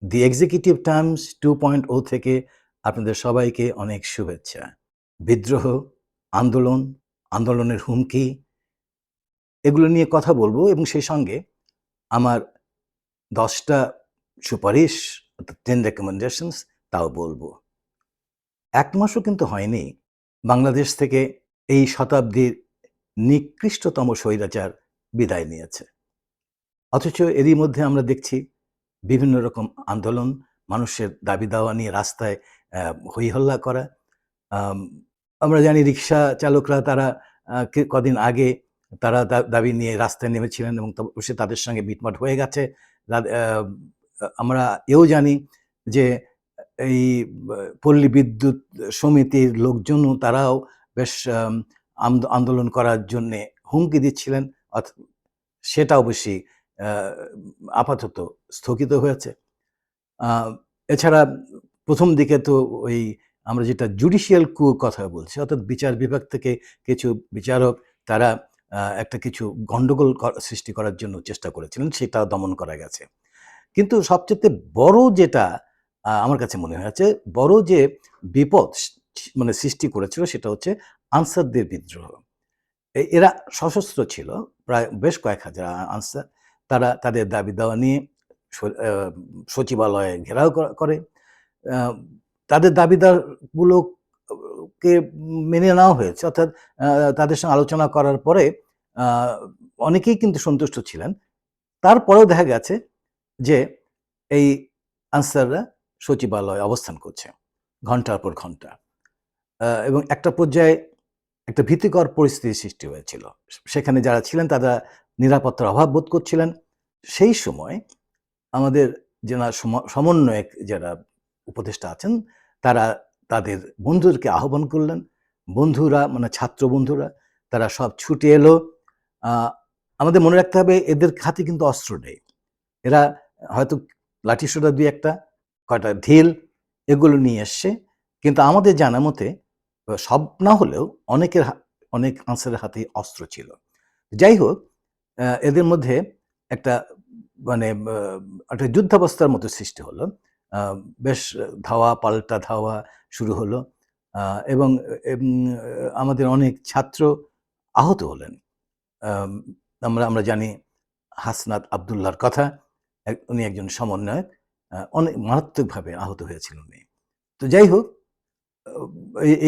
The executive terms 2.0 থেকে আপনাদের সবাইকে অনেক শুভেচ্ছা। বিদ্রোহ, আন্দোলন, আন্দোলনের হুমকি এগুলো নিয়ে কথা বলবো এবং সেই সঙ্গে আমার ১০ টা সুপারিশ অর্থাৎ 10 রেকমেন্ডেশনস তাও বলবো। ১ মাসও কিন্তু হয়নি বাংলাদেশ থেকে এই শতাব্দীর নিকৃষ্টতম স্বৈরাচার বিদায় নিয়েছে। অথচ এরই মধ্যে আমরা দেখছি বিভিন্ন রকম আন্দোলন, মানুষের দাবি-দাওয়া নিয়ে রাস্তায় হই-হল্লা করা। আম আমরা জানি রিক্সা চালকরা তারা কদিন আগে তারা দাবি নিয়ে রাস্তায় নেমেছিলেন এবং সে তাদের সঙ্গে মিটমাট হয়ে গেছে। আমরা এও জানি যে এই পল্লী বিদ্যুৎ সমিতির লোকজনও তারাও বেশ আন্দোলন করার জন্যে হুমকি দিচ্ছিলেন। সেটা অবশ্যই আপাতত স্থগিত হয়েছে। এছাড়া ১ম দিকে তো ওই আমরা যেটা জুডিশিয়াল কু কথা বলছি, অর্থাৎ বিচার বিভাগ থেকে কিছু বিচারক তারা একটা কিছু গন্ডগোল সৃষ্টি করার জন্য চেষ্টা করেছিলেন, সেটা দমন করা গেছে। কিন্তু সবচাইতে বড় যেটা আমার কাছে মনে হয়েছে, বড় যে বিপদ মানে সৃষ্টি করেছিল সেটা হচ্ছে আনসারদের বিদ্রোহ। এরা সশস্ত্র ছিল, প্রায় বেশ কয়েক হাজার আনসার। তারা তাদের দাবি-দাওয়া নিয়ে সচিবালয়ে ঘেরাও করে। আ তাদের দাবিদারগুলোকে মেনে নেওয়া হয়েছে। অর্থাৎ তাদের সঙ্গে আলোচনা করার পরে আ অনেকেই কিন্তু সন্তুষ্ট ছিলেন। তারপরেও দেখা গেছে যে এই আনসাররা সচিবালয়ে অবস্থান করছে ঘন্টার পর ঘন্টা। এবং একটা পর্যায়ে একটা ভীতিকর পরিস্থিতির সৃষ্টি হয়েছিল। সেখানে যারা ছিলেন তারা নিরাপত্তার অভাব বোধ করছিলেন। সেই সময় আমাদের যারা সমন্বয়ক যারা উপদেষ্টা আছেন, তারা তাদের বন্ধুদেরকে আহ্বান করলেন। বন্ধুরা মানে ছাত্র বন্ধুরা তারা সব ছুটে এলো। আ আমাদের মনে রাখতে হবে এদের হাতে কিন্তু অস্ত্র নেই। এরা হয়তো লাঠিসোঁটা ২-১ টা, কয়টা ঢিল এগুলো নিয়ে এসছে। কিন্তু আমাদের জানা মতে সব না হলেও অনেক আনসারের হাতেই অস্ত্র ছিল। যাই হোক, এদের মধ্যে একটা মানে একটা যুদ্ধাবস্থার মতো সৃষ্টি হলো। আ বেশ ধাওয়া পাল্টা ধাওয়া শুরু হলো। আ এবং এম আমাদের অনেক ছাত্র আহত হলেন। আম আমরা জানি হাসনাত আব্দুল্লাহর কথা। উনি একজন সমন্বয়ক। অনেক মারাত্মকভাবে আহত হয়েছিলেন উনি। তো যাই হোক,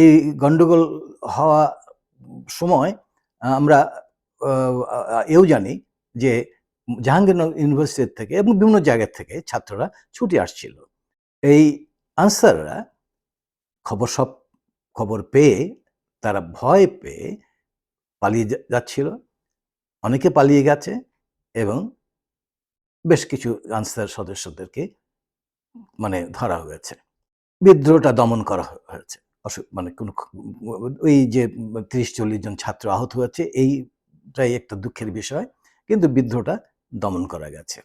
এই গন্ডগোল হওয়া সময় আমরা এও জানি যে জাহাঙ্গীরনগর ইউনিভার্সিটি থেকে এবং বিভিন্ন জায়গা থেকে ছাত্ররা ছুটে আসছিল। এই আনসাররা সব খবর পেয়ে তারা ভয় পেয়ে পালিয়ে যাচ্ছিল। অনেকে পালিয়ে গেছে এবং বেশ কিছু আনসার সদস্যদেরকে মানে ধরা হয়েছে। বিদ্রোহটা দমন করা হয়েছে। মানে ওই যে ৩০-৪০ জন ছাত্র আহত হয়েছে এইটাই একটা দুঃখের বিষয়। কিন্তু বিদ্রোহটা দমন করা গেছে।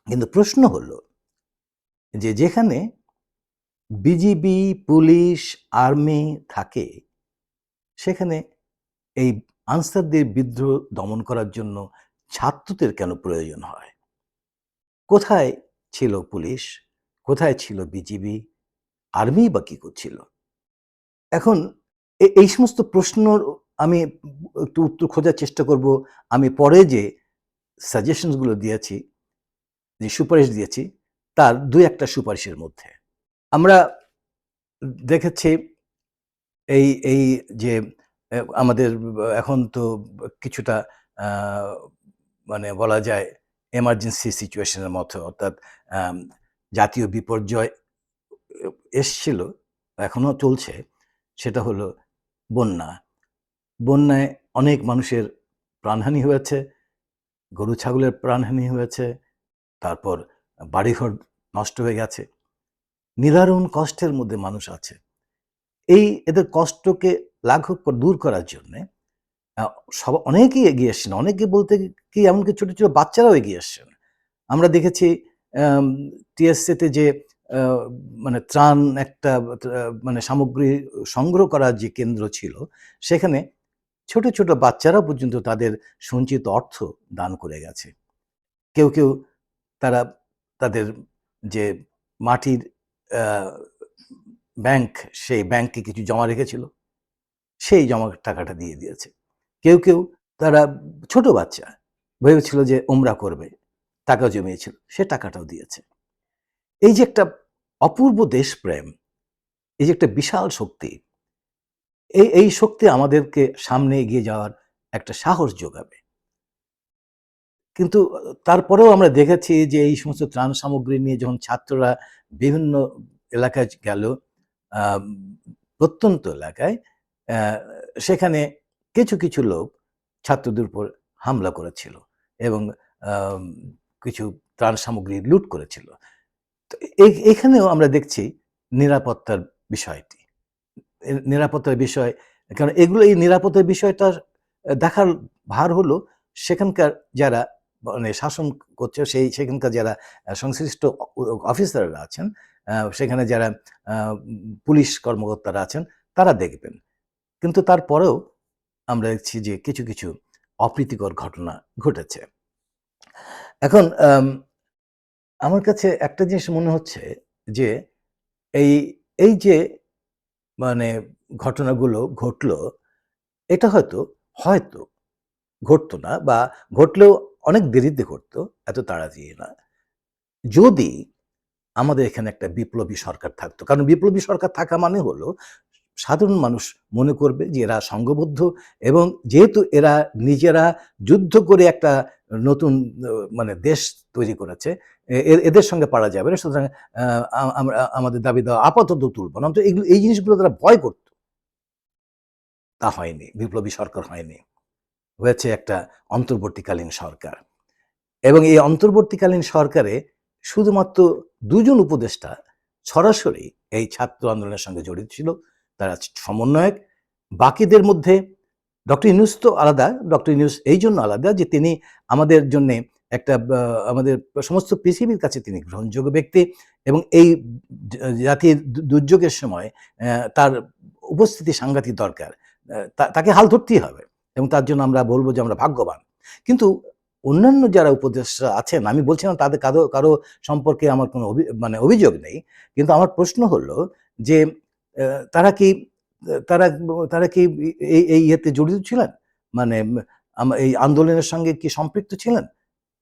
কিন্তু প্রশ্ন হলো যে যেখানে বিজিবি, পুলিশ, আর্মি থাকে সেখানে এই আনসারদের বিদ্রোহ দমন করার জন্য ছাত্রদের কেন প্রয়োজন হয়? কোথায় ছিল পুলিশ? কোথায় ছিল বিজিবি? আর্মিই বা কি করছিল? এখন এই সমস্ত প্রশ্নর আমি একটু উত্তর খোঁজার চেষ্টা করব। আমি পরে যে সাজেশনস গুলো দিয়েছি, যে সুপারিশ দিয়েছি, তার ২-১ টা সুপারিশের মধ্যে। আমরা দেখেছি এই যে আমাদের এখন তো কিছুটা আ মানে বলা যায় এমার্জেন্সি সিচুয়েশন এর মতো, অর্থাৎ আম জাতীয় বিপর্যয় এসছিল, এখনো চলছে। সেটা হলো বন্যা। বন্যায় অনেক মানুষের প্রাণহানি হয়েছে, গরু ছাগলের প্রাণহানি হয়েছে, তারপর বাড়িঘর নষ্ট হয়ে গেছে। নিদারুণ কষ্টের মধ্যে মানুষ আছে। এদের কষ্টকে লাঘব দূর করার জন্যে আ অনেকেই এগিয়ে এসছেন। অনেকে বলতে কি এমনকি ছোট, ছোট বাচ্চারাও এগিয়ে এসছেন। আমরা দেখেছি আম টিএসসিতে যে আ মানে ত্রাণ একটা মানে সামগ্রী সংগ্রহ করার যে কেন্দ্র ছিল, সেখানে ছোট, ছোট বাচ্চারা পর্যন্ত তাদের সঞ্চিত অর্থ দান করে গেছে। কেউ তারা তাদের যে মাটির ব্যাংক, সেই ব্যাংকে কিছু জমা রেখেছিল, সেই জমা টাকাটা দিয়ে দিয়েছে। কেউ কেউ তারা ছোট বাচ্চা ভেবেছিল যে ওমরা করবে, টাকা জমিয়েছিল, সে টাকাটাও দিয়েছে। এই যে একটা অপূর্ব দেশপ্রেম, এই যে একটা বিশাল শক্তি, এই শক্তি আমাদেরকে সামনে এগিয়ে যাওয়ার একটা সাহস যোগাবে। কিন্তু তারপরেও আমরা দেখেছি যে এই সমস্ত ত্রাণ সামগ্রী নিয়ে যখন ছাত্ররা বিভিন্ন এলাকায় গেল, প্রত্যন্ত এলাকায়, সেখানে কিছু কিছু লোক ছাত্রদের উপর হামলা করেছিল এবং কিছু ত্রাণ সামগ্রী লুট করেছিল। তো এখানেও আমরা দেখছি নিরাপত্তার বিষয়টি, নিরাপত্তার বিষয়, কারণ এগুলো, এই নিরাপত্তার বিষয়টা দেখার ভার হলো সেখানকার যারা মানে শাসন করছে, সেখানকার যারা সংশ্লিষ্ট অফিসাররা আছেন, সেখানে যারা পুলিশ কর্মকর্তারা আছেন, তারা দেখবেন। কিন্তু তারপরেও আমরা দেখছি যে কিছু কিছু অপ্রীতিকর ঘটনা ঘটেছে। এখন আমার কাছে একটা জিনিস মনে হচ্ছে যে এই এই যে মানে ঘটনাগুলো ঘটলো, এটা হয়তো হয়তো ঘটতো না, বা ঘটলেও অনেক দেরিতে ঘটতো, এত তাড়াতাড়ি না, যদি আমাদের এখানে একটা বিপ্লবী সরকার থাকতো। কারণ বিপ্লবী সরকার থাকা মানে হলো সাধারণ মানুষ মনে করবে যে এরা সংঘবদ্ধ, এবং যেহেতু এরা নিজেরা যুদ্ধ করে একটা নতুন মানে দেশ তৈরি করেছে, এদের সঙ্গে পারা যাবে না, সুতরাং আমরা আমাদের দাবি দেওয়া আপাতত তুলব না। এগুলো, এই জিনিসগুলো তারা ভয় করত। তা হয়নি, বিপ্লবী সরকার হয়নি, হয়েছে একটা অন্তর্বর্তীকালীন সরকার। এবং এই অন্তর্বর্তীকালীন সরকারে শুধুমাত্র ২ জন উপদেষ্টা সরাসরি এই ছাত্র আন্দোলনের সঙ্গে জড়িত ছিল, তারা সমন্বয়ক। বাকিদের মধ্যে ডক্টর ইউনূস তো আলাদা। ডক্টর ইউনূস এই জন্য আলাদা যে তিনি আমাদের জন্যে একটা আমাদের সমস্ত পৃথিবীর কাছে তিনি গ্রহণযোগ্য ব্যক্তি, এবং এই জাতির দুর্যোগের সময় তার উপস্থিতি সাংঘাতিক দরকার। তাকে হাল ধরতেই হবে, এবং তার জন্য আমরা বলব যে আমরা ভাগ্যবান। কিন্তু অন্যান্য যারা উপদেষ্টা আছেন, আমি বলছি না তাদের কারো কারো সম্পর্কে আমার কোনো মানে অভিযোগ নেই। কিন্তু আমার প্রশ্ন হলো যে তারা কি তারা তারা কি এই ইয়েতে জড়িত ছিলেন? মানে এই আন্দোলনের সঙ্গে কি সম্পৃক্ত ছিলেন?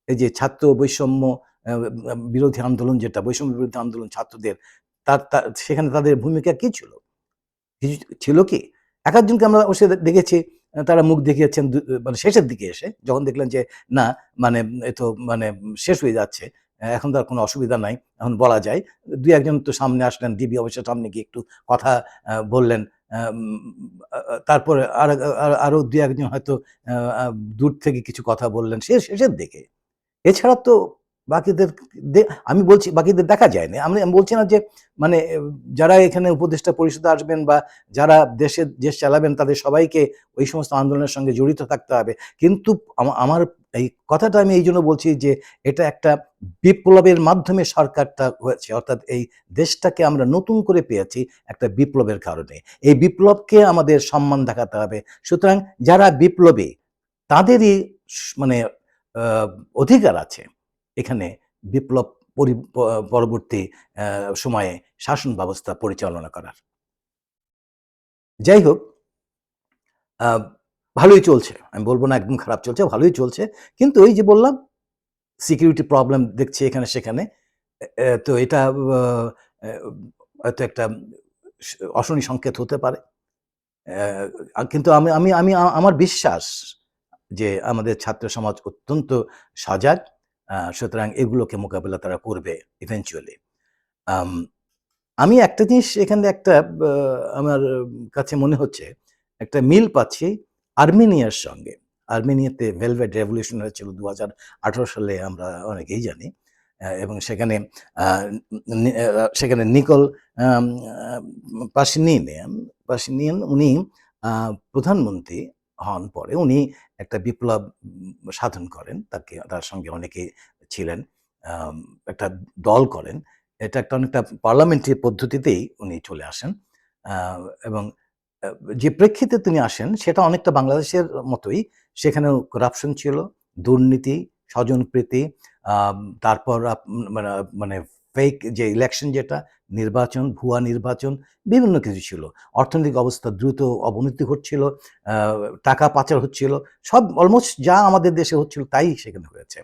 এই যে ছাত্র বৈষম্য আ আ বিরোধী আন্দোলন, যেটা বৈষম্য বিরোধী আন্দোলন ছাত্রদের, সেখানে তাদের ভূমিকা কি ছিল? কিছু ছিল কি? একেকজনকে আমরা অবশ্যই দেখেছি, তারা মুখ দেখিয়েছেন মানে শেষের দিকে এসে, যখন দেখলেন যে না, মানে এ তো মানে শেষ হয়ে যাচ্ছে। এখন তো আর কোনো অসুবিধা নাই। এখন বলা যায়। ২-১ জন তো সামনে আসলেন, ডিবি অফিসের সামনে গিয়ে একটু কথা বললেন। আম তারপরে আরো ২-১ জন হয়তো আ আ দূর থেকে কিছু কথা বললেন শেষের দিকে। এছাড়া তো বাকিদের দে আমি বলছি বাকিদের দেখা যায়নি। আমি বলছি না যে মানে যারা এখানে উপদেষ্টা পরিষদে আসবেন বা যারা দেশ চালাবেন, তাদের সবাইকে ওই সমস্ত আন্দোলনের সঙ্গে জড়িত থাকতে হবে। কিন্তু আমার এই কথাটা আমি এইজন্য বলছি যে এটা একটা বিপ্লবের মাধ্যমে সরকারটা হয়েছে। অর্থাৎ এই দেশটাকে আমরা নতুন করে পেয়েছি একটা বিপ্লবের কারণে। এই বিপ্লবকে আমাদের সম্মান দেখাতে হবে। সুতরাং যারা বিপ্লবী, তাদেরই মানে আ অধিকার আছে এখানে বিপ্লব পরবর্তী সময়ে শাসন ব্যবস্থা পরিচালনা করার। যাই হোক, আ ভালোই চলছে। আমি বলব না একদম খারাপ চলছে, ভালোই চলছে। কিন্তু ওই যে বললাম, সিকিউরিটি প্রবলেম দেখছি এখানে সেখানে। তো এটা অ্যা হয়তো একটা স অশনি সংকেত হতে পারে। কিন্তু আমি আমি আমি আমার বিশ্বাস যে আমাদের ছাত্র সমাজ অত্যন্ত সজাগ। সুতরাং এগুলোকে মোকাবেলা তারা করবে ইভেনচুয়ালি। আম আমি একটা জিনিস এখানে একটা আ আমার কাছে মনে হচ্ছে, একটা মিল পাচ্ছি আর্মেনিয়ার সঙ্গে। আর্মেনিয়াতে ভেলভেট রেভলিউশন হয়েছিল ২০১৮ সালে, আমরা অনেকেই জানি। এবং সেখানে আ সেখানে নিকোল আম আ পাশিনিয়ান উনি আ প্রধানমন্ত্রী হন পরে। উনি একটা বিপ্লব সাধন করেন। তার সঙ্গে অনেকে ছিলেন। আম একটা দল করেন। এটা একটা অনেকটা পার্লামেন্টারি পদ্ধতিতেই উনি চলে আসেন। আ এবং আ যে প্রেক্ষিতে তিনি আসেন সেটা অনেকটা বাংলাদেশের মতোই। সেখানেও করাপশন ছিল, দুর্নীতি, স্বজনপ্রীতি, তারপর মানে মানে ফেক যে ইলেকশন যেটা, নির্বাচন, ভুয়া নির্বাচন, বিভিন্ন কিছু ছিল। অর্থনৈতিক অবস্থা দ্রুত অবনতি ঘটছিল, আ টাকা পাচার হচ্ছিল। সব অলমোস্ট যা আমাদের দেশে হচ্ছিল তাই সেখানে হয়েছে।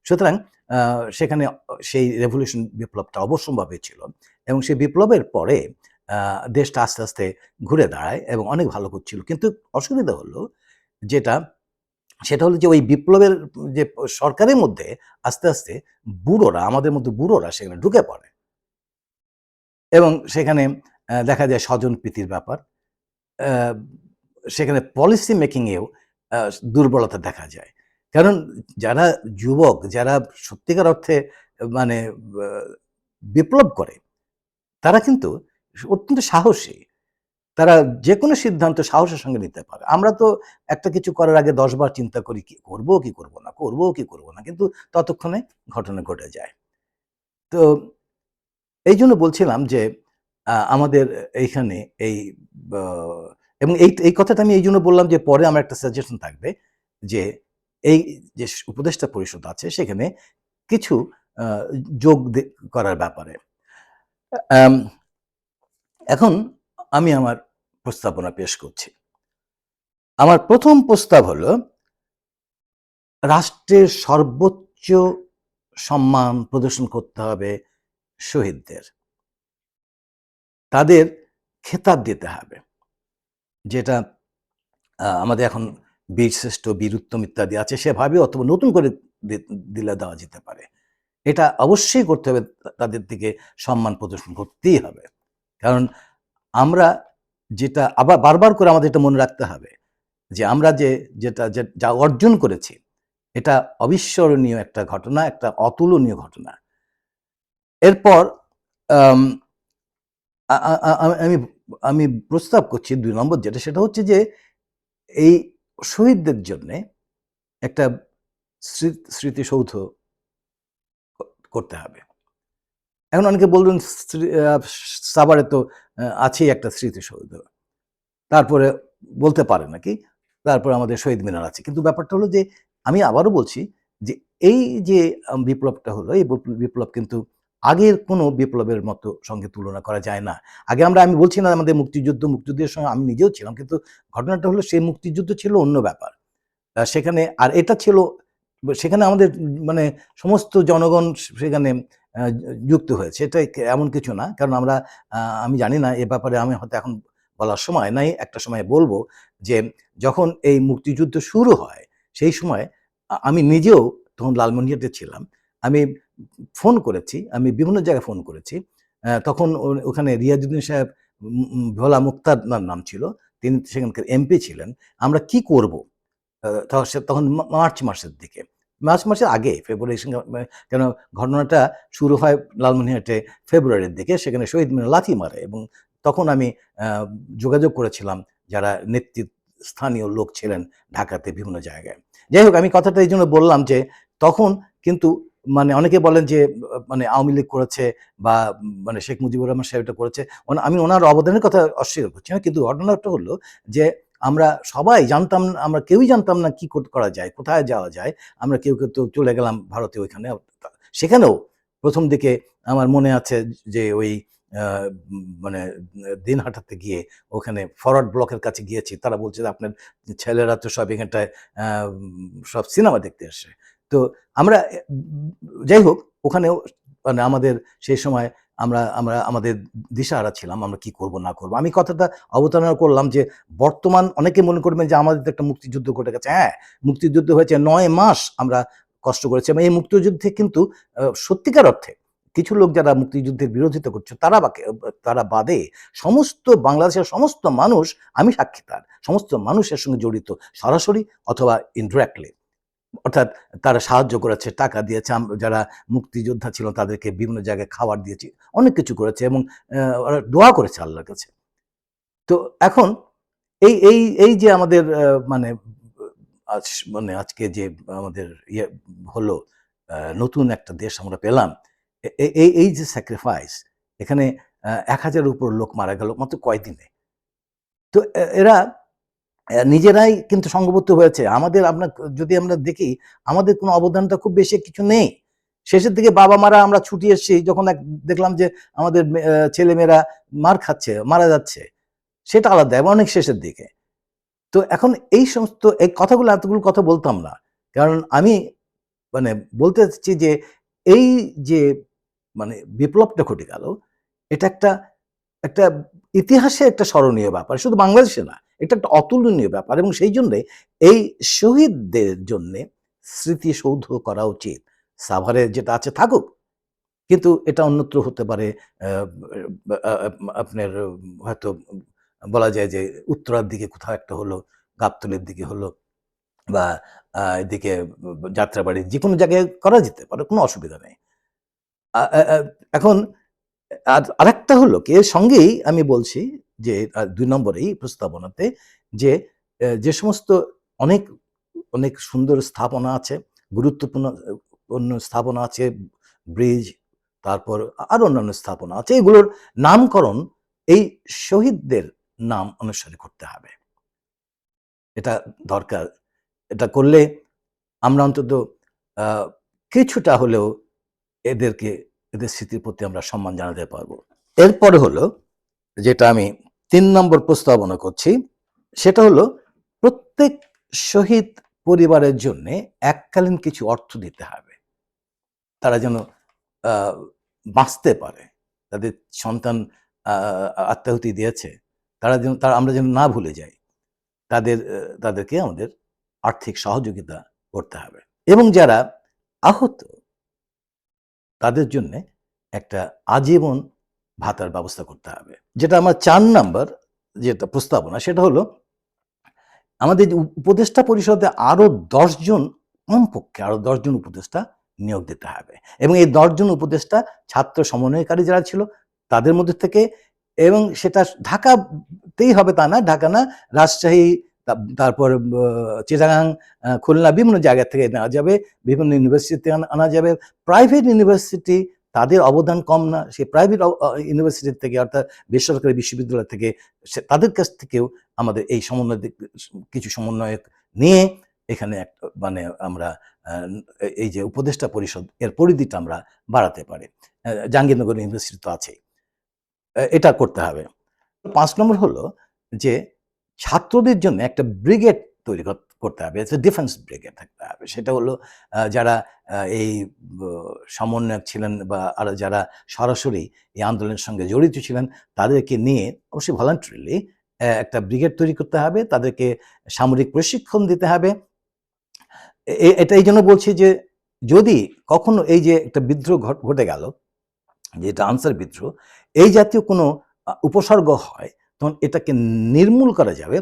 সুতরাং আ সেখানে সেই রেভলিউশন বিপ্লবটা অবশ্যম্ভাবী ছিল এবং সেই বিপ্লবের পরে আ দেশটা আস্তে, আস্তে ঘুরে দাঁড়ায় এবং অনেক ভালো করছিল। কিন্তু অসুবিধা হলো যেটা, সেটা হলো যে ওই বিপ্লবের যে সরকারের মধ্যে আস্তে, আস্তে বুড়োরা, আমাদের মধ্যে বুড়োরা সেখানে ঢুকে পড়ে এবং সেখানে দেখা যায় স্বজনপ্রীতির ব্যাপার। আ সেখানে পলিসি মেকিং এও আ দুর্বলতা দেখা যায়। কারণ যারা যুবক, যারা সত্যিকার অর্থে মানে আ বিপ্লব করে, তারা কিন্তু অত্যন্ত সাহসী। তারা যেকোনো সিদ্ধান্ত সাহসের সঙ্গে নিতে পারে। আমরা তো একটা কিছু করার আগে ১০ বার চিন্তা করি, কি করব, কি করব না, করব, কি করব না। কিন্তু ততক্ষণে ঘটনা ঘটে যায়। তো এইজন্য বলছিলাম যে আমাদের এইখানে এই আ এবং এই কথাটা আমি এইজন্য বললাম যে পরে আমার একটা সাজেশন থাকবে যে এই যে উপদেষ্টা পরিষদ আছে সেখানে কিছু আ যোগ করার ব্যাপারে। আম এখন আমি আমার প্রস্তাবনা পেশ করছি। আমার ১ম প্রস্তাব হলো রাষ্ট্রের সর্বোচ্চ সম্মান প্রদর্শন করতে হবে শহীদদের। তাদের খেতাব দিতে হবে। যেটা আমাদের এখন বীরশ্রেষ্ঠ, বীরুত্তম ইত্যাদি আছে সেভাবে অথবা নতুন করে দি দিলে দেওয়া যেতে পারে। এটা অবশ্যই করতে হবে, তাদের দিকে সম্মান প্রদর্শন করতেই হবে। কারণ আমরা যেটা আবার বারবার করে আমাদের এটা মনে রাখতে হবে যে আমরা যা অর্জন করেছি এটা অবিস্মরণীয় একটা ঘটনা, একটা অতুলনীয় ঘটনা। এরপর আম আ আ আ আমি আমি প্রস্তাব করছি ২ নম্বর যেটা সেটা হচ্ছে যে এই শহীদদের জন্যে একটা স্মৃতিসৌধ ক করতে হবে। এখন অনেকে বলবেন সাভারে তো আছেই একটা স্মৃতিসৌধ। তারপরে বলতে পারে নাকি? তারপরে আমাদের শহীদ মিনার আছে। কিন্তু ব্যাপারটা হলো যে আমি আবারও বলছি যে এই যে বিপ্লবটা হলো, এই বিপ্লব কিন্তু আগের কোনো বিপ্লবের মতো সঙ্গে তুলনা করা যায় না। আগে আমি বলছি না আমাদের মুক্তিযুদ্ধের সময় আমি নিজেও ছিলাম। কিন্তু ঘটনাটা হলো সেই মুক্তিযুদ্ধ ছিল অন্য ব্যাপার। সেখানে আর এটা ছিল, সেখানে আমাদের মানে সমস্ত জনগণ সেখানে আ যুক্ত হয়েছে। এটা এমন কিছু না। কারণ আ আমি জানি না এ ব্যাপারে আমি হয়তো এখন বলার সময় নাই। একটা সময় বলব যে যখন এই মুক্তিযুদ্ধ শুরু হয়, সেই সময় আমি নিজেও তখন লালমনিরহাটে ছিলাম। আমি ফোন করেছি, আমি বিভিন্ন জায়গায় ফোন করেছি। তখন ওখানে রিয়াজউদ্দিন সাহেব ভোলা মুক্তার উনার নাম ছিল। তিনি সেখানকার এমপি ছিলেন। আমরা কি করব? তখন মার্চ মাসের দিকে। মার্চ মাসের আগে ফেব্রুয়ারির সঙ্গে কেন ঘটনাটা শুরু হয় লালমনিরহাটে ফেব্রুয়ারির দিকে। সেখানে শহীদ মিনার লাথি মারে এবং তখন আমি আ যোগাযোগ করেছিলাম যারা স্থানীয় লোক ছিলেন ঢাকাতে বিভিন্ন জায়গায়। যাই হোক, আমি কথাটা এইজন্য বললাম যে তখন কিন্তু মানে অনেকে বলেন যে মানে আওয়ামী লীগ করেছে বা মানে শেখ মুজিবুর রহমান সাহেব এটা করেছে। আমি ওনার অবদানের কথা অস্বীকার করছি না। কিন্তু ঘটনাটা হলো যে আমরা সবাই জানতাম, আমরা কেউই জানতাম না কি করা যায়, কোথায় যাওয়া যায়। আমরা কেউ তো চলে গেলাম ভারতে ওইখানে। সেখানেও ১ম দিকে আমার মনে আছে যে ওই আ মানে দিনহাটাতে গিয়ে ওখানে ফরওয়ার্ড ব্লকের কাছে গিয়েছি। তারা বলছে যে, "আপনার ছেলেরা তো সব এখানটায় সব সিনেমা দেখতে আসে।" তো আমরা যাই হোক ওখানেও মানে আমাদের সেই সময় আমরা আমরা আমাদের দিশাহারা ছিলাম। আমরা কি করব না করব। আমি কথাটা অবতারণা করলাম যে বর্তমান অনেকে মনে করবেন যে আমাদের তো একটা মুক্তিযুদ্ধ ঘটে গেছে। হ্যাঁ, মুক্তিযুদ্ধ হয়েছে ৯ মাস আমরা কষ্ট করেছি এবং এই মুক্তিযুদ্ধে কিন্তু সত্যিকার অর্থে কিছু লোক যারা মুক্তিযুদ্ধের বিরোধিতা করছে তারা বাদে সমস্ত বাংলাদেশের সমস্ত মানুষ, আমি সাক্ষী তার, সমস্ত মানুষ এর সঙ্গে জড়িত সরাসরি অথবা ইনডিরেক্টলি। অর্থাৎ তারা সাহায্য করেছে, টাকা দিয়েছে। যারা মুক্তিযোদ্ধা ছিল তাদেরকে বিভিন্ন জায়গায় খাবার দিয়েছি। অনেক কিছু করেছে এবং ওরা দোয়া করেছে আল্লাহর কাছে। তো এখন এই যে আমাদের মানে আজ মানে আজকে যে আমাদের ইয়ে হলো, নতুন একটা দেশ আমরা পেলাম। এ এ এই এই যে স্যাক্রিফাইস, এখানে ১,০০০ এর উপর লোক মারা গেল মাত্র কয়দিনে। তো এরা নিজেরাই কিন্তু সংঘবদ্ধ হয়েছে। আমাদের যদি আমরা দেখি আমাদের কোনো অবদানটা খুব বেশি কিছু নেই। শেষের দিকে বাবা মারা আমরা ছুটি এসেছি যখন দেখলাম যে আমাদের ছেলেমেয়েরা মার খাচ্ছে, মারা যাচ্ছে, সেটা আলাদা, এবং অনেক শেষের দিকে। তো এখন এই সমস্ত এই কথাগুলো, এতগুলো কথা বলতাম না, কারণ আমি মানে বলতে চাচ্ছি যে এই যে মানে বিপ্লবটা ঘটে গেল, এটা একটা একটা ইতিহাসে একটা স্মরণীয় ব্যাপার, শুধু বাংলাদেশে না, এটা একটা অতুলনীয় ব্যাপার, এবং সেই জন্যে এই শহীদদের জন্যে স্মৃতিসৌধ করা উচিত। সাভারে যেটা আছে থাকুক, কিন্তু এটা অন্যত্র হতে পারে। আপনার হয়তো বলা যায় যে উত্তরার দিকে কোথাও একটা হলো, গাবতলীর দিকে হলো, বা এদিকে যাত্রাবাড়ি, যে কোনো জায়গায় করা যেতে পারে, কোনো অসুবিধা নেই। এখন আরেকটা হলো কি, এর সঙ্গেই আমি বলছি যে ২ নম্বরেই প্রস্তাবনাতে যে যে সমস্ত অনেক অনেক সুন্দর স্থাপনা আছে, গুরুত্বপূর্ণ অন্য স্থাপনা আছে, ব্রিজ, তারপর আরো অন্যান্য স্থাপনা আছে, এগুলোর নামকরণ এই শহীদদের নাম অনুসারে করতে হবে। এটা দরকার। এটা করলে আমরা অন্তত কিছুটা হলেও এদেরকে, এদের স্মৃতির প্রতি আমরা সম্মান জানাতে পারবো। এরপরে হলো যেটা আমি ৩ নম্বর প্রস্তাবনা করছি, সেটা হলো প্রত্যেক শহীদ পরিবারের জন্যে এককালীন কিছু অর্থ দিতে হবে। তারা যেন আ বাঁচতে পারে। তাদের সন্তান আ আত্মাহুতি দিয়েছে। আমরা যেন না ভুলে যাই। তাদেরকে আমাদের আর্থিক সহযোগিতা করতে হবে। এবং যারা আহত, তাদের জন্যে একটা আজীবন ভাতার ব্যবস্থা করতে হবে। যেটা আমার ৪ নাম্বার যেটা প্রস্তাবনা, সেটা হলো আমাদের যে উপদেষ্টা পরিষদে আরো ১০ জন, কমপক্ষে আরো ১০ জন উপদেষ্টা নিয়োগ দিতে হবে, এবং এই ১০ জন উপদেষ্টা ছাত্র সমন্বয়কারী যারা ছিল তাদের মধ্যে থেকে, এবং সেটা ঢাকাতেই হবে তা না, ঢাকা না, রাজশাহী, তারপর চিটাগাং, খুলনা, বিভিন্ন জায়গা থেকে নেওয়া যাবে, বিভিন্ন ইউনিভার্সিটি থেকে আনা যাবে। প্রাইভেট ইউনিভার্সিটি, তাদের অবদান কম না, সেই প্রাইভেট ইউনিভার্সিটি থেকে, অর্থাৎ বেসরকারি বিশ্ববিদ্যালয় থেকে, তাদের কাছ থেকেও আমাদের এই কিছু সমন্বয়ক নিয়ে এখানে মানে আমরা এই যে উপদেষ্টা পরিষদ, এর পরিধিটা আমরা বাড়াতে পারি। জাহাঙ্গীরনগর ইউনিভার্সিটি তো আছেই। এটা করতে হবে। ৫ নম্বর হলো যে ছাত্রদের জন্য একটা ব্রিগেড তৈরি করতে হবে। ডিফেন্স ব্রিগেড থাকতে হবে। সেটা হলো যারা এই সমন্বয়ক ছিলেন, বা আরো যারা সরাসরি এই আন্দোলনের সঙ্গে জড়িত ছিলেন, তাদেরকে নিয়ে অবশ্যই ভলান্টারিলি একটা ব্রিগেড তৈরি করতে হবে। তাদেরকে সামরিক প্রশিক্ষণ দিতে হবে। এটা এইজন্য বলছি যে যদি কখনো এই যে একটা বিদ্রোহ ঘটে গেল, যেটা আনসার বিদ্রোহ, এই জাতীয় কোনো উপসর্গ হয়, তখন এটাকে নির্মূল করা যাবে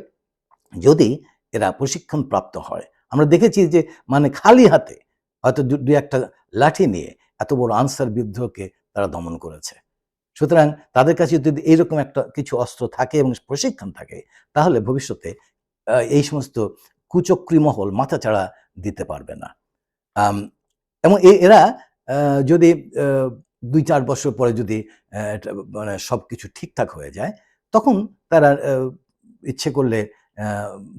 যদি এরা প্রশিক্ষণ প্রাপ্ত হয়। আমরা দেখেছি যে মানে খালি হাতে হয়তো ২-১টা লাঠি নিয়ে এত বড় আনসার বিদ্রোহকে তারা দমন করেছে। সুতরাং তাদের কাছে যদি এইরকম একটা কিছু অস্ত্র থাকে এবং প্রশিক্ষণ থাকে, তাহলে ভবিষ্যতে এই সমস্ত কুচক্রী মহল মাথাচাড়া দিতে পারবে না। এবং এরা যদি ২-৪ বছর পরে যদি মানে সবকিছু ঠিকঠাক হয়ে যায়, তখন তারা ইচ্ছে করলে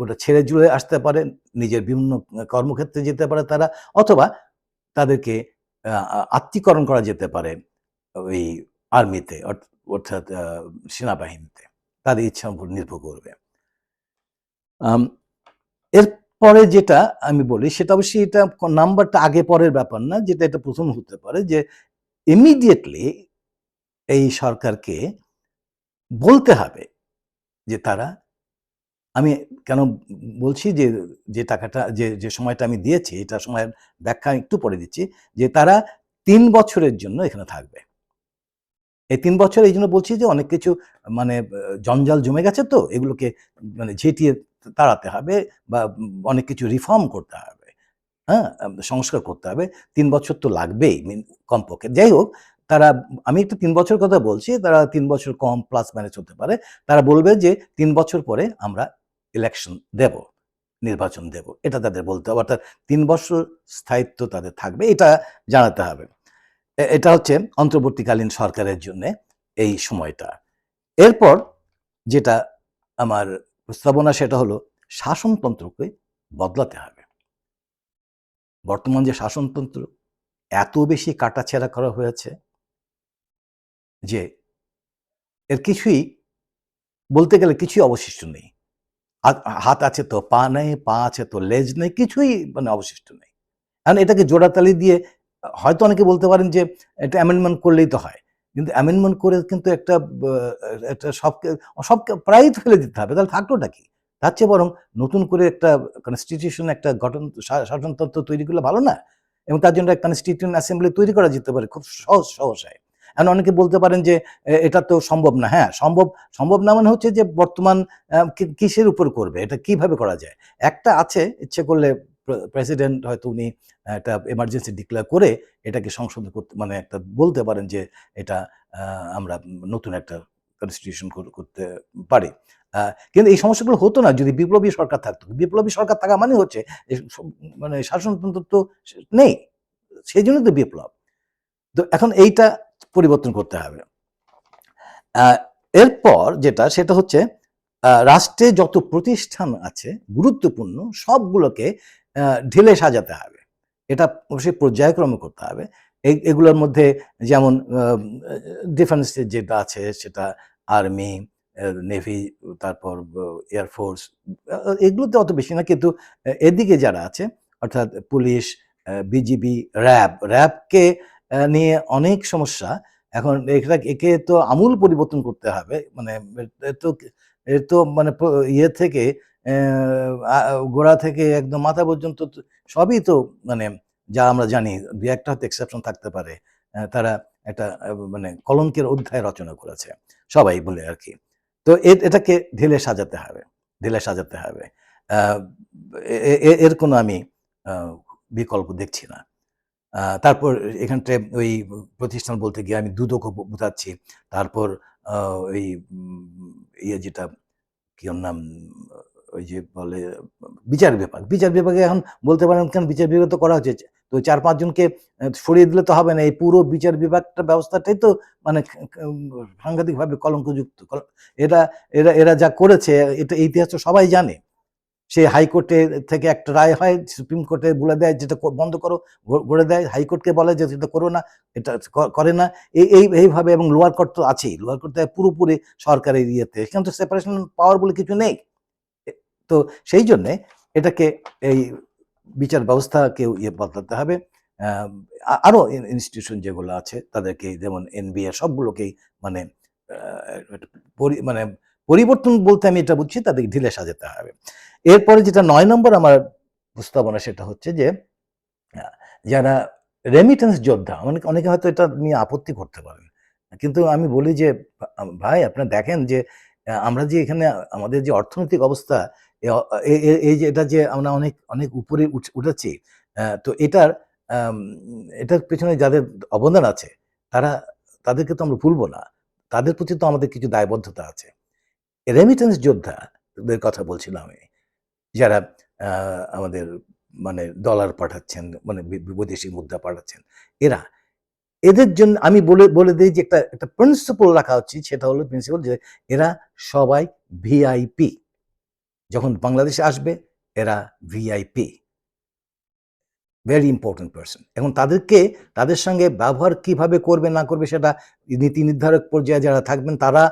ওটা ছেড়ে জুড়ে আসতে পারে, নিজের বিভিন্ন কর্মক্ষেত্রে যেতে পারে তারা, অথবা তাদেরকে আত্মীকরণ করা যেতে পারে ওই আর্মিতে, অর্থাৎ সেনাবাহিনীতে। তাদের ইচ্ছার উপর নির্ভর করবে। এরপরে যেটা আমি বলি, সেটা অবশ্যই এটা নাম্বারটা আগে পরের ব্যাপার না, যেটা এটা প্রথম হতে পারে যে ইমিডিয়েটলি এই সরকারকে বলতে হবে যে তারা, আমি কেন বলছি যে যে টাকাটা, যে সময়টা আমি দিয়েছি, এটা সময়ের ব্যাখ্যা একটু পরে দিচ্ছি, যে তারা ৩ বছরের জন্য এখানে থাকবে। এই ৩ বছর এই জন্য বলছি যে অনেক কিছু মানে জঞ্জাল জমে গেছে, তো এগুলোকে মানে ঝেঁটিয়ে তাড়াতে হবে, বা অনেক কিছু রিফর্ম করতে হবে, হ্যাঁ? সংস্কার করতে হবে। ৩ বছর তো লাগবেই কমপক্ষে। যাই হোক, তারা, আমি একটু ৩ বছর কথা বলছি, তারা ৩ বছর কম প্লাস মাইনাস হতে পারে। তারা বলবে যে ৩ বছর পরে আমরা ইলেকশন দেব, নির্বাচন দেব। এটা তাদের বলতে হবে। অর্থাৎ ৩ বছর স্থায়িত্ব তাদের থাকবে, এটা জানাতে হবে। এটা হচ্ছে অন্তর্বর্তীকালীন সরকারের জন্যে এই সময়টা। এরপর যেটা আমার প্রস্তাবনা, সেটা হলো শাসনতন্ত্রকে বদলাতে হবে। বর্তমান যে শাসনতন্ত্র, এত বেশি কাটাছেঁড়া করা হয়েছে যে এর কিছুই বলতে গেলে কিছুই অবশিষ্ট নেই। হাত আছে তো পা নেই, পা আছে তো লেজ নেই, কিছুই মানে অবশিষ্ট নেই। এখন এটাকে জোড়াতালি দিয়ে হয়তো অনেকে বলতে পারেন যে এটা অ্যামেন্ডমেন্ট করলেই তো হয়। কিন্তু অ্যামেন্ডমেন্ট করে কিন্তু একটা সবকে প্রায়ই তো ফেলে দিতে হবে। তাহলে থাকলোটা কি? তার চেয়ে বরং নতুন করে একটা কনস্টিটিউশন একটা শাসনতন্ত্র তৈরি করলে ভালো না? এবং তার জন্য একটা কনস্টিটিউয়েন্ট অ্যাসেম্বলি তৈরি করা যেতে পারে খুব সহসায়। এখন অনেকে বলতে পারেন যে এটা তো সম্ভব না। হ্যাঁ, সম্ভব না মানে হচ্ছে যে বর্তমান কিসের উপর করবে? এটা কিভাবে করা যায়? একটা আছে ইচ্ছে করলে প্রেসিডেন্ট হয়তো উনি একটা এমার্জেন্সি ডিক্লেয়ার করে এটাকে সংশোধন করতে মানে একটা বলতে পারেন যে এটা আমরা নতুন একটা কনস্টিটিউশন করতে পারি। কিন্তু এই সমস্যাগুলো হতো না যদি বিপ্লবী সরকার থাকতো। বিপ্লবী সরকার থাকা মানে হচ্ছে যে মানে শাসনতন্ত্র তো নেই। সেজন্য তো বিপ্লব। তো এখন এইটা পরিবর্তন করতে হবে। আ এরপর যেটা সেটা হচ্ছে রাষ্ট্রে যত প্রতিষ্ঠান আছে গুরুত্বপূর্ণ সবগুলোকে ঢেলে সাজাতে হবে। এটা অবশ্যই পর্যায়ক্রমে করতে হবে। এগুলোর মধ্যে যেমন ডিফেন্স যেটা আছে সেটা আর্মি, নেভি, তারপর এয়ারফোর্স, এগুলোতে অত বেশি না কিন্তু এদিকে যারা আছে অর্থাৎ পুলিশ, বিজিবি, র্যাবকে নিয়ে অনেক সমস্যা। এখন একে তো আমূল পরিবর্তন করতে হবে। মানে এর তো মানে ইয়ে থেকে গোড়া থেকে একদম মাথা পর্যন্ত সবই তো মানে যা আমরা জানি ২-১ টা হয়তো এক্সেপশন থাকতে পারে। তারা একটা মানে কলঙ্কের অধ্যায় রচনা করেছে। সবাই বলে আরকি। তো এটাকে ঢেলে সাজাতে হবে। ঢেলে সাজাতে হবে। আ এর কোনো আমি আ বিকল্প দেখছি না। তারপর এখানটায় ওই প্রতিষ্ঠান বলতে গিয়ে আমি দুদকও বোঝাচ্ছি। তারপর আ ওই ইয়ে যেটা কি ওর নাম? ওই যে বলে বিচার বিভাগ। বিচার বিভাগে এখন বলতে পারেন কেন বিচার বিভাগ তো করা হচ্ছে। তো ৪-৫ জনকে সরিয়ে দিলে তো হবে না। এই পুরো বিচার বিভাগটা ব্যবস্থাটাই তো মানে সাংঘাতিকভাবে কলঙ্কযুক্ত। এরা এরা এরা যা করেছে এটা ইতিহাস তো সবাই জানে। সে হাইকোর্টে থেকে একটা রায় হয়, সুপ্রিম কোর্টে বলে দেয় যেটা বন্ধ করো, করে দেয়। হাইকোর্টকে বলে যে এটা করো না, এটা করে না। এইভাবে এবং লোয়ার কোর্ট তো আছেই। লোয়ার কোর্ট পুরোপুরি সরকারের ইয়েতে। এখানে তো সেপারেশন পাওয়ার বলে কিছু নেই। এ তো সেই জন্যে এটাকে এই বিচার ব্যবস্থাকেও বদলাতে হবে। আ আরো ইনস্টিটিউশন যেগুলো আছে তাদেরকে যেমন এনবিআর সবগুলোকেই মানে আ মানে পরিবর্তন বলতে আমি এটা বুঝছি তাদেরকে ঢিলে সাজাতে হবে। এরপরে যেটা ৯ নম্বর আমার প্রস্তাবনা সেটা হচ্ছে যে আ যারা রেমিটেন্স যোদ্ধা অনেকে হয়তো এটা নিয়ে আপত্তি করতে পারেন। কিন্তু আমি বলি যে ভাই আপনারা দেখেন যে আমরা যে এখানে আমাদের যে অর্থনৈতিক অবস্থা এ অ এ এ এই যে এটা যে আমরা অনেক উপরে উঠেছি। তো আম এটার পেছনে যাদের অবদান আছে তারা তাদেরকে তো আমরা ভুলব না। তাদের প্রতি তো আমাদের কিছু দায়বদ্ধতা আছে। রেমিটেন্স যোদ্ধাদের কথা বলছিলাম আমি। যারা আ আমাদের মানে ডলার পাঠাচ্ছেন, মানে বৈদেশিক মুদ্রা পাঠাচ্ছেন। এরা এদের জন্য আমি বলে দেই যে একটা প্রিন্সিপল রাখা উচিত সেটা হলো প্রিন্সিপল যে এরা সবাই ভিআইপি। যখন বাংলাদেশে আসবে এরা ভিআইপি। Very important person. এখন তাদের সঙ্গে ব্যবহার কিভাবে করবে না করবে সেটা নীতি নির্ধারক পর্যায়ে যারা থাকবেন তারা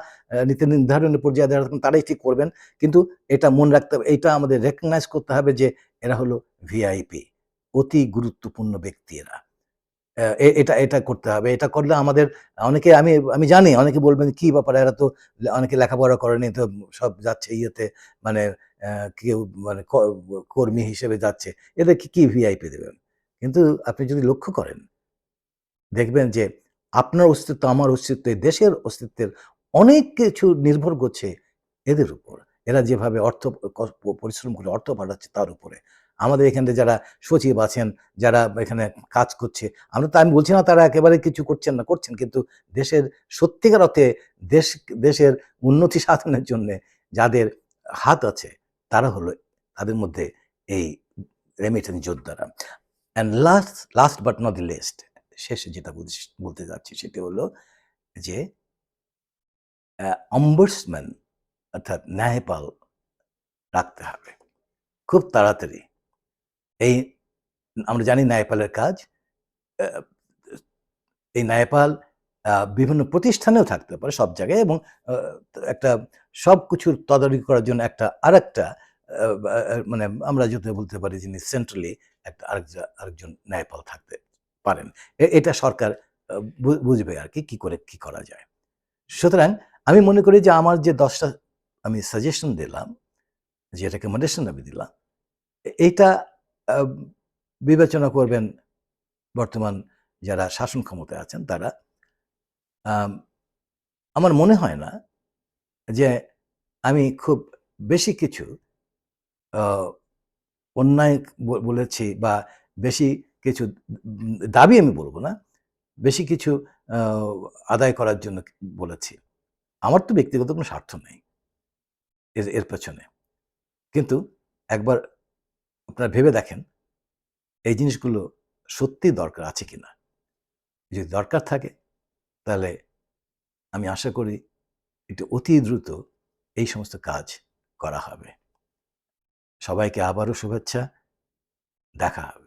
নীতি নির্ধারণের পর্যায়ে যারা থাকবেন তারাই ঠিক করবেন। কিন্তু এটা মনে রাখতে হবে এইটা আমাদের রেকগনাইজ করতে হবে যে এরা হলো ভিআইপি। অতি গুরুত্বপূর্ণ ব্যক্তি এরা। এটা করতে হবে। এটা করলে আমাদের অনেকে আমি জানি অনেকে বলবেন, "কি ব্যাপার এরা তো অনেকে লেখাপড়া করেনি তো সব যাচ্ছে ইয়েতে মানে কেউ মানে কর্মী হিসেবে যাচ্ছে। এদেরকে কি ভিআইপি দেবেন?" কিন্তু আপনি যদি লক্ষ্য করেন, দেখবেন যে আপনার অস্তিত্ব, আমার অস্তিত্ব, এই দেশের অস্তিত্বের অনেক কিছু নির্ভর করছে এদের উপর। এরা যেভাবে অর্থ পরিশ্রম করে অর্থ পাঠাচ্ছে তার উপরে। আমাদের এখানে যারা সচিব আছেন, যারা এখানে কাজ করছে, আমি বলছি না তারা একেবারে কিছু করছেন না, করছেন। কিন্তু দেশের সত্যিকার অর্থে দেশ দেশের উন্নতি সাধনের জন্যে যাদের হাত আছে তারা হলো তাদের মধ্যে এই রেমিটেন্স যোদ্ধারা। And last but not the least শেষে যেটা বলতে যাচ্ছি সেটি হলো যে অম্বুডসম্যান অর্থাৎ ন্যায়পাল রাখতে হবে। খুব তাড়াতাড়ি। এই আমরা জানি ন্যায়পালের কাজ আহ, এই ন্যায়পাল বিভিন্ন প্রতিষ্ঠানেও থাকতে পারে সব জায়গায়, এবং আহ, একটা সব কিছুর তদারকি করার জন্য একটা আরেকটা মানে আমরা যদি বলতে পারি যিনি সেন্ট্রালি একটা আরেকজন ন্যায়পাল থাকতে পারেন। এটা সরকার বুঝবে আর কি কি করে কি করা যায়। সুতরাং আমি মনে করি যে আমার যে 10টা আমি সাজেশন দিলাম, যে রেকমেন্ডেশন আমি দিলাম, এইটা আহ, বিবেচনা করবেন বর্তমান যারা শাসন ক্ষমতায় আছেন তারা। আম, আমার মনে হয় না যে আমি খুব বেশি কিছু আহ, অন্যায় বলেছি, বা বেশি কিছু দাবি আমি বলবো না, বেশি কিছু আহ, আদায় করার জন্য বলেছি। আমার তো ব্যক্তিগত কোনো স্বার্থ নেই এর এর পেছনে। কিন্তু একবার আপনারা ভেবে দেখেন এই জিনিসগুলো সত্যি দরকার আছে কিনা। যদি দরকার থাকে তাহলে আমি আশা করি একটু অতি দ্রুত এই সমস্ত কাজ করা হবে। সবাইকে আবারও শুভেচ্ছা। দেখা হবে।